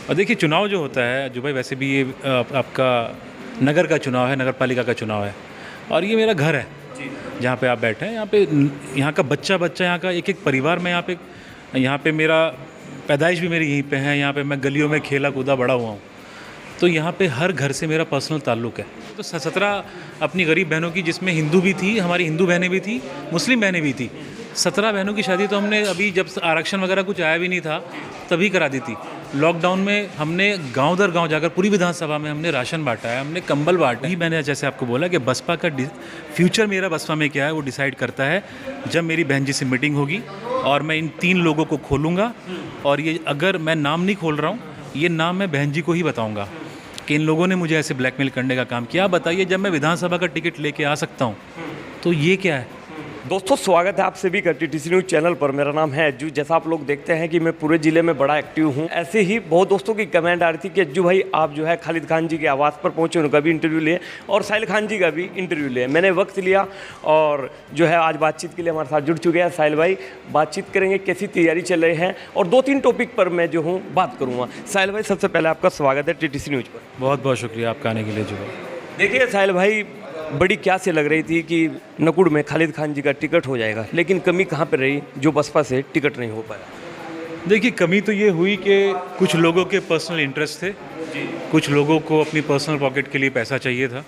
और देखिए चुनाव जो होता है जो भाई वैसे भी ये आपका नगर का चुनाव है, नगर पालिका का चुनाव है और ये मेरा घर है जहाँ पे आप बैठे हैं। यहाँ पे यहाँ का बच्चा यहाँ का एक एक परिवार में यहाँ पे मेरा पैदाइश भी मेरी यहीं पे है। यहाँ पे मैं गलियों में खेला कूदा बड़ा हुआ हूँ, तो यहाँ पे हर घर से मेरा पर्सनल ताल्लुक़ है। तो 17 अपनी गरीब बहनों की, जिसमें हिंदू भी थी, हमारी हिंदू बहनें भी थी, मुस्लिम बहनें भी थी, 17 बहनों की शादी तो हमने अभी जब आरक्षण वगैरह कुछ आया भी नहीं था तभी करा दी थी। लॉकडाउन में हमने गांव दर गांव जाकर पूरी विधानसभा में हमने राशन बांटा है, हमने कंबल बांटा है। मैंने जैसे आपको बोला कि बसपा का फ्यूचर मेरा बसपा में क्या है वो डिसाइड करता है जब मेरी बहन जी से मीटिंग होगी और मैं इन 3 लोगों को खोलूँगा। और ये अगर मैं नाम नहीं खोल रहा हूँ, ये नाम मैं बहन जी को ही बताऊँगा कि इन लोगों ने मुझे ऐसे ब्लैकमेल करने का काम किया। बताइए, जब मैं विधानसभा का टिकट लेके आ सकता हूँ तो ये क्या है। दोस्तों, स्वागत है आप सभी का टीटीसी न्यूज़ चैनल पर। मेरा नाम है अज्जू। जैसा आप लोग देखते हैं कि मैं पूरे ज़िले में बड़ा एक्टिव हूं। ऐसे ही बहुत दोस्तों की कमेंट आ रही थी कि अज्जू भाई आप जो है खालिद खान जी के आवास पर पहुंचे, उनका भी इंटरव्यू लिए और साहिल खान जी का भी इंटरव्यू लिए। मैंने वक्त लिया और जो है आज बातचीत के लिए हमारे साथ जुड़ चुके हैं साहिल भाई। बातचीत करेंगे कैसी तैयारी चल रही है और 2-3 टॉपिक पर मैं जो हूँ बात करूँगा। साहिल भाई, सबसे पहले आपका स्वागत है टीटीसी न्यूज़ पर। बहुत बहुत शुक्रिया आपका आने के लिए। जो देखिए साहिल भाई, बड़ी क्या से लग रही थी कि नकुड़ में खालिद खान जी का टिकट हो जाएगा, लेकिन कमी कहाँ पर रही जो बसपा से टिकट नहीं हो पाया? देखिए, कमी तो ये हुई कि कुछ लोगों के पर्सनल इंटरेस्ट थे, कुछ लोगों को अपनी पर्सनल पॉकेट के लिए पैसा चाहिए था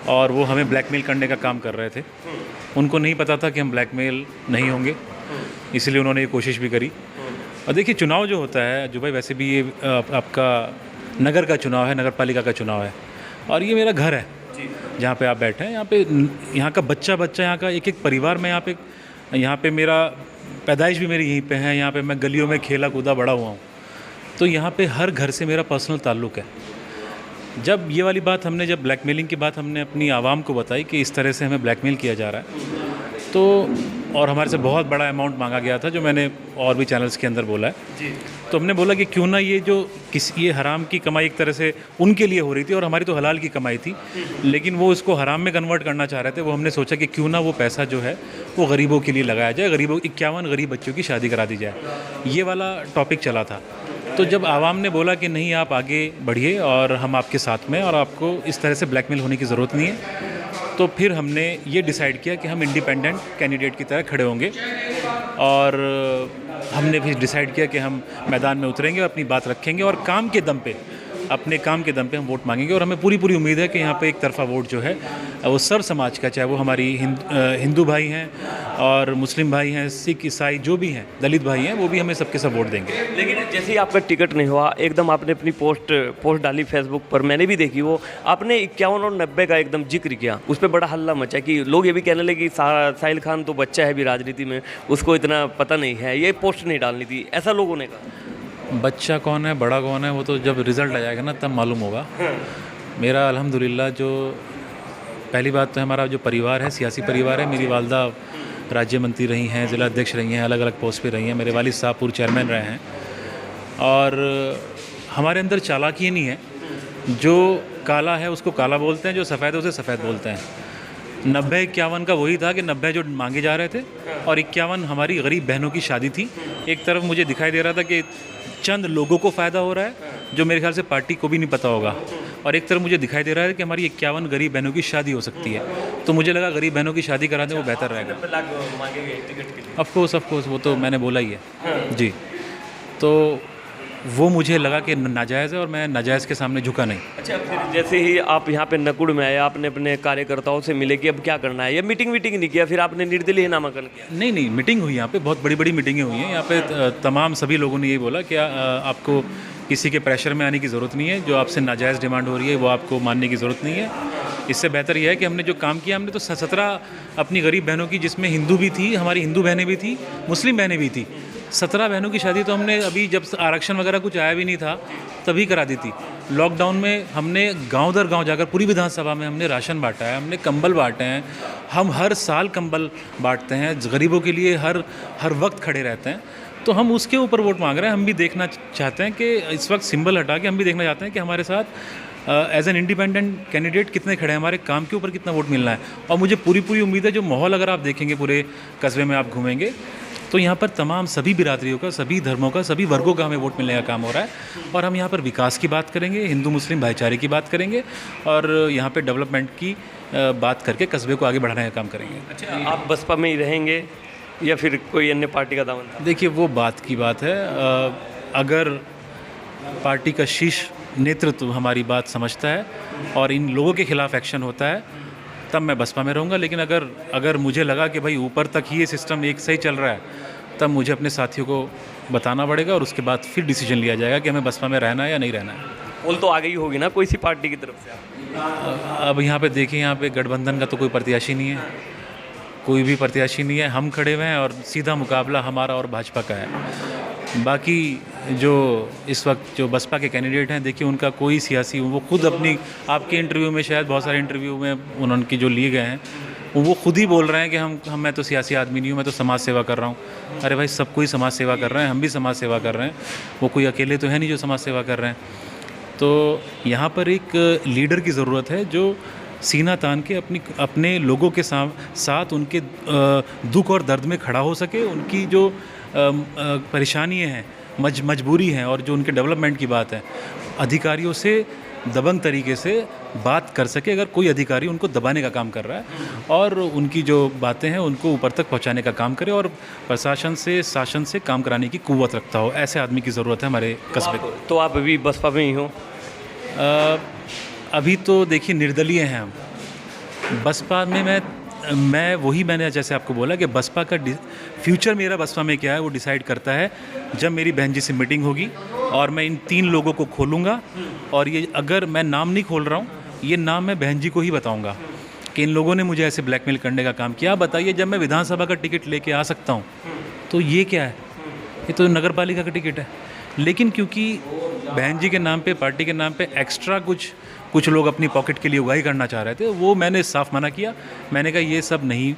और वो हमें ब्लैकमेल करने का काम कर रहे थे। उनको नहीं पता था कि हम ब्लैकमेल नहीं होंगे, इसलिए उन्होंने ये कोशिश भी करी। और देखिए चुनाव जो होता है जो भाई वैसे भी ये आपका नगर का चुनाव है, नगर पालिका का चुनाव है और ये मेरा घर है जहाँ पे आप बैठे हैं। यहाँ पे यहाँ का बच्चा यहाँ का एक एक परिवार में यहाँ पे मेरा पैदाइश भी मेरी यहीं पे है। यहाँ पे मैं गलियों में खेला कूदा बड़ा हुआ हूँ, तो यहाँ पे हर घर से मेरा पर्सनल ताल्लुक़ है। जब ये वाली बात हमने, जब ब्लैकमेलिंग की बात हमने अपनी आवाम को बताई कि इस तरह से हमें ब्लैकमेल किया जा रहा है, तो और हमारे से बहुत बड़ा अमाउंट मांगा गया था, जो मैंने और भी चैनल्स के अंदर बोला है जी। तो हमने बोला कि क्यों ना ये हराम की कमाई एक तरह से उनके लिए हो रही थी और हमारी तो हलाल की कमाई थी, लेकिन वो इसको हराम में कन्वर्ट करना चाह रहे थे। वो हमने सोचा कि क्यों ना वो पैसा जो है वो गरीबों के लिए लगाया जाए, 51 गरीब बच्चों की शादी करा दी जाए। ये वाला टॉपिक चला था। तो जब आवाम ने बोला कि नहीं, आप आगे बढ़िए और हम आपके साथ में और आपको इस तरह से ब्लैकमेल होने की ज़रूरत नहीं है, तो फिर हमने ये डिसाइड किया कि हम इंडिपेंडेंट कैंडिडेट की तरह खड़े होंगे और हमने भी डिसाइड किया कि हम मैदान में उतरेंगे और अपनी बात रखेंगे और अपने काम के दम पे हम वोट मांगेंगे। और हमें पूरी उम्मीद है कि यहाँ पे एक तरफा वोट जो है वो सर्व समाज का, चाहे वो हमारी हिंदू भाई हैं और मुस्लिम भाई हैं, सिख ईसाई जो भी हैं, दलित भाई हैं, वो भी हमें सबके सब वोट देंगे। लेकिन जैसे ही आपका टिकट नहीं हुआ, एकदम आपने अपनी पोस्ट डाली फेसबुक पर, मैंने भी देखी, वो आपने 51 और 90 का एकदम जिक्र किया। उस पर बड़ा हल्ला मचा कि लोग ये भी कहने लगे कि साहिल खान तो बच्चा है अभी राजनीति में, उसको इतना पता नहीं है, ये पोस्ट नहीं डालनी थी, ऐसा लोगों ने कहा। बच्चा कौन है, बड़ा कौन है, वो तो जब रिज़ल्ट आ जाएगा ना तब मालूम होगा। मेरा अल्हम्दुलिल्लाह, जो पहली बात तो हमारा जो परिवार है, सियासी परिवार है। मेरी वालदा राज्य मंत्री रही हैं, ज़िला अध्यक्ष रही हैं, अलग अलग पोस्ट पे रही हैं। मेरे वालिद साहब पूर्व चेयरमैन रहे हैं और हमारे अंदर चालाकी नहीं है। जो काला है उसको काला बोलते हैं, जो सफ़ेद है उसे सफ़ेद बोलते हैं। 90-51 का वही था कि 90 जो मांगे जा रहे थे और 51 हमारी गरीब बहनों की शादी थी। एक तरफ मुझे दिखाई दे रहा था कि चंद लोगों को फ़ायदा हो रहा है, जो मेरे ख्याल से पार्टी को भी नहीं पता होगा, और एक तरफ मुझे दिखाई दे रहा है कि हमारी 51 गरीब बहनों की शादी हो सकती है। तो मुझे लगा गरीब बहनों की शादी करा दें, वो बेहतर रहेगा। ऑफ कोर्स वो तो मैंने बोला ही है जी। तो वो मुझे लगा कि नाजायज़ है और मैं नाजायज़ के सामने झुका नहीं। अच्छा, फिर जैसे ही आप यहाँ पे नकुड़ में आए, आपने अपने कार्यकर्ताओं से मिले कि अब क्या करना है, या मीटिंग नहीं किया, फिर आपने निर्दलीय नामांकन किया? नहीं, मीटिंग हुई यहाँ पे, बहुत बड़ी मीटिंगें हुई हैं यहाँ पे। तमाम सभी लोगों ने यही बोला कि आपको किसी के प्रेशर में आने की ज़रूरत नहीं है। जो आपसे नाजायज़ डिमांड हो रही है वो आपको मानने की ज़रूरत नहीं है। इससे बेहतर यह है कि हमने जो काम किया, हमने तो 17 अपनी गरीब बहनों की, जिसमें हिंदू भी थी, हमारी हिंदू बहनें भी थी, मुस्लिम बहनें भी थी, 17 बहनों की शादी तो हमने अभी जब आरक्षण वगैरह कुछ आया भी नहीं था तभी करा दी थी। लॉकडाउन में हमने गांव दर गांव जाकर पूरी विधानसभा में हमने राशन बांटा है, हमने कंबल बांटे हैं। हम हर साल कंबल बांटते हैं, गरीबों के लिए हर वक्त खड़े रहते हैं। तो हम उसके ऊपर वोट मांग रहे हैं। हम भी देखना चाहते हैं कि इस वक्त सिंबल हटा के हम भी देखना चाहते हैं कि हमारे साथ एज एन इंडिपेंडेंट कैंडिडेट कितने खड़े हैं, हमारे काम के ऊपर कितना वोट मिलना है। और मुझे पूरी उम्मीद है, जो माहौल अगर आप देखेंगे पूरे कस्बे में आप घूमेंगे तो यहाँ पर तमाम सभी बिरादरियों का, सभी धर्मों का, सभी वर्गों का हमें वोट मिलने का काम हो रहा है। और हम यहाँ पर विकास की बात करेंगे, हिंदू मुस्लिम भाईचारे की बात करेंगे और यहाँ पे डेवलपमेंट की बात करके कस्बे को आगे बढ़ाने का काम करेंगे। अच्छा, आप बसपा में ही रहेंगे या फिर कोई अन्य पार्टी का दामन था? देखिए, वो बात की बात है। अगर पार्टी का शीर्ष नेतृत्व हमारी बात समझता है और इन लोगों के खिलाफ एक्शन होता है, तब मैं बसपा में रहूँगा। लेकिन अगर मुझे लगा कि भाई ऊपर तक ही ये सिस्टम एक सही चल रहा है, तब मुझे अपने साथियों को बताना पड़ेगा और उसके बाद फिर डिसीजन लिया जाएगा कि हमें बसपा में रहना है या नहीं रहना है। पोल तो आ गई होगी ना कोई सी पार्टी की तरफ से आप? अब यहाँ पे देखिए, यहाँ पे गठबंधन का तो कोई प्रत्याशी नहीं है, कोई भी प्रत्याशी नहीं है। हम खड़े हुए हैं और सीधा मुकाबला हमारा और भाजपा का है। बाकी जो इस वक्त जो बसपा के कैंडिडेट हैं, देखिए उनका कोई सियासी, वो खुद अपनी, आपके इंटरव्यू में, शायद बहुत सारे इंटरव्यू में उनके जो लिए गए हैं, वो खुद ही बोल रहे हैं कि मैं तो सियासी आदमी नहीं हूँ, मैं तो समाज सेवा कर रहा हूँ। अरे भाई, सब कोई समाज सेवा कर रहे हैं, हम भी समाज सेवा कर रहे हैं। वो कोई अकेले तो है नहीं जो समाज सेवा कर रहे हैं। तो यहाँ पर एक लीडर की ज़रूरत है जो सीना तान के अपने लोगों के साथ उनके दुख और दर्द में खड़ा हो सके, उनकी जो परेशानियाँ हैं, मजबूरी हैं और जो उनके डेवलपमेंट की बात है, अधिकारियों से दबंग तरीके से बात कर सके। अगर कोई अधिकारी उनको दबाने का काम कर रहा है और उनकी जो बातें हैं उनको ऊपर तक पहुंचाने का काम करे और प्रशासन से, शासन से काम कराने की कुव्वत रखता हो, ऐसे आदमी की ज़रूरत है हमारे कस्बे को। तो आप अभी बसपा में ही हो? अभी तो देखिए, निर्दलीय हैं हम। बसपा में मैंने जैसे आपको बोला कि बसपा का फ्यूचर मेरा बसपा में क्या है वो डिसाइड करता है जब मेरी बहन जी से मीटिंग होगी और मैं इन 3 लोगों को खोलूँगा। और ये, अगर मैं नाम नहीं खोल रहा हूँ, ये नाम मैं बहन जी को ही बताऊँगा कि इन लोगों ने मुझे ऐसे ब्लैकमेल करने का काम किया। बताइए, जब मैं विधानसभा का टिकट लेके आ सकता हूँ तो ये क्या है? ये तो नगर पालिका का टिकट है। लेकिन क्योंकि बहन जी के नाम पे, पार्टी के नाम पे एक्स्ट्रा कुछ लोग अपनी पॉकेट के लिए उगाही करना चाह रहे थे, वो मैंने साफ मना किया। मैंने कहा ये सब नहीं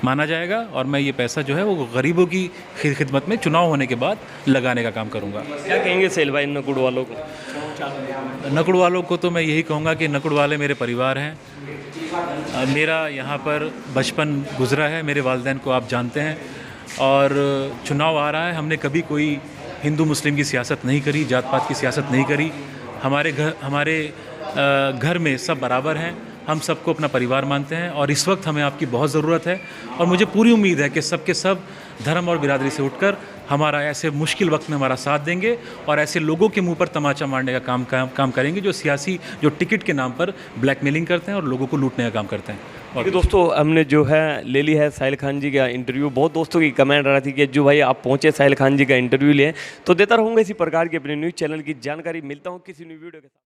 माना जाएगा और मैं ये पैसा जो है वो गरीबों की खिदमत में चुनाव होने के बाद लगाने का काम करूँगा। क्या कहेंगे सेल भाई नकुड़ वालों को? नकुड़ वालों को तो मैं यही कहूँगा कि नकुड़ वाले मेरे परिवार हैं। मेरा यहाँ पर बचपन गुजरा है, मेरे वालिदैन को आप जानते हैं। और चुनाव आ रहा है, हमने कभी कोई हिंदू मुस्लिम की सियासत नहीं करी, जात पात की सियासत नहीं करी। हमारे घर में सब बराबर हैं, हम सबको अपना परिवार मानते हैं और इस वक्त हमें आपकी बहुत ज़रूरत है। और मुझे पूरी उम्मीद है कि सबके सब धर्म और बिरादरी से उठकर हमारा ऐसे मुश्किल वक्त में हमारा साथ देंगे और ऐसे लोगों के मुंह पर तमाचा मारने का काम करेंगे जो सियासी, जो टिकट के नाम पर ब्लैकमेलिंग करते हैं और लोगों को लूटने का काम करते हैं। और दोस्तों, हमने जो है ले ली है साहिल खान जी का इंटरव्यू। बहुत दोस्तों की कमेंट आ रही थी कि जो भाई आप पहुंचे साहिल खान जी का इंटरव्यू लें, तो देता रहूँगा इसी प्रकार की अपने न्यूज़ चैनल की जानकारी। मिलता हूँ किसी न्यू वीडियो के साथ।